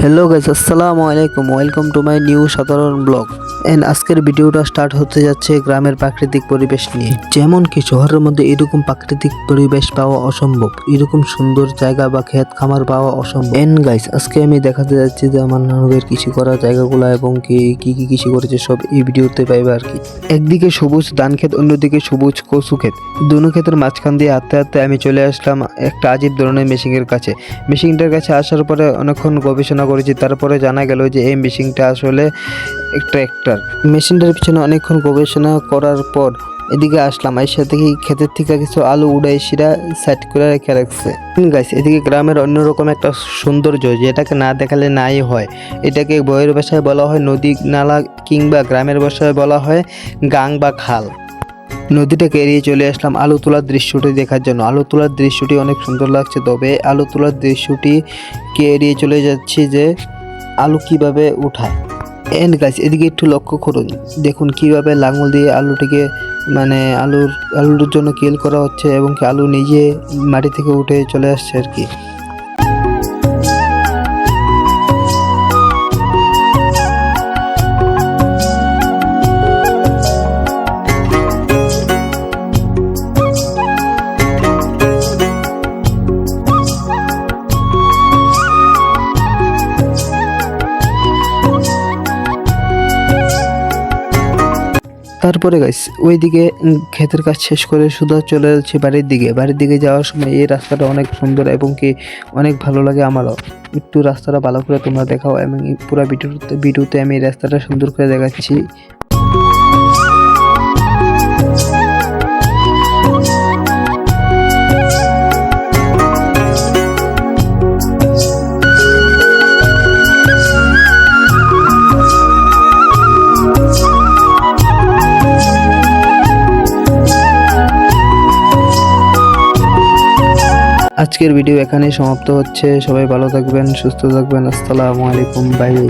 Hello guys, আসসালামু আলাইকুম। Welcome to my new সাধারণ ব্লগ। এন্ড আজকের ভিডিওটা স্টার্ট হতে যাচ্ছে গ্রামের প্রাকৃতিক পরিবেশ নিয়ে। যেমন কি শহরের মধ্যে এরকম প্রাকৃতিক পরিবেশ পাওয়া অসম্ভব, এরকম সুন্দর জায়গা বা ক্ষেত খামার পাওয়া অসম্ভব। এন্ড গাইস, আজকে আমি দেখাতে যাচ্ছি যে আমার নানুদের কৃষি করা জায়গাগুলো এবং কি কি কৃষি করেছে সব এই ভিডিওতে পাইবে আর কি। একদিকে সবুজ ধান ক্ষেত, অন্যদিকে সবুজ কচু ক্ষেত। দুনো ক্ষেতের মাঝখান দিয়ে হাঁটতে হাঁটতে আমি চলে আসলাম একটা আজীব ধরনের মেশিনের কাছে। মেশিনটার কাছে আসার পরে অনেকক্ষণ গবেষণা করেছি, তারপরে জানা গেল যে এই মেশিনটা আসলে ট্র্যাক্টর। মেশিনটার পিছনে অনেকক্ষণ গবেষণা করার পর এদিকে আসলাম, এসে দেখি ক্ষেতের থেকে কিছু আলু উড়াই সেটা সাইড করে রেখে রাখছে। গাইস, এদিকে গ্রামের অন্যরকম একটা সৌন্দর্য যেটাকে না দেখালে নাই হয়। এটাকে বইয়ের ভাষায় বলা হয় নদী নালা, কিংবা গ্রামের ভাষায় বলা হয় গাং বা খাল। নদীটাকে এড়িয়ে চলে আসলাম আলু তোলার দৃশ্যটি দেখার জন্য। আলু তোলার দৃশ্যটি অনেক সুন্দর লাগছে, তবে আলু তোলার দৃশ্যটিকে এড়িয়ে চলে যাচ্ছি যে আলু কিভাবে উঠায়। এন্ড গাইস, এদিকে একটু লক্ষ্য করুন, দেখুন কিভাবে লাঙল দিয়ে আলুটিকে আলুর জন্য কেল করা হচ্ছে এবং কি আলু নিজে মাটি থেকে উঠে চলে আসছে আর কি। তারপরে গাইস, ওইদিকে ক্ষেতের কাজ শেষ করে শুধু চলে যাচ্ছি বাড়ির দিকে যাওয়ার সময় এই রাস্তাটা অনেক সুন্দর এবং কি অনেক ভালো লাগে আমারও। একটু রাস্তাটা ভালো করে তোমরা দেখাও এবং পুরো ভিডিওতে আমি এই রাস্তাটা সুন্দর করে দেখাচ্ছি। আজকের ভিডিও এখানেই সমাপ্ত হচ্ছে। সবাই ভালো থাকবেন, সুস্থ থাকবেন। আসসালামু আলাইকুম, বাই বাই।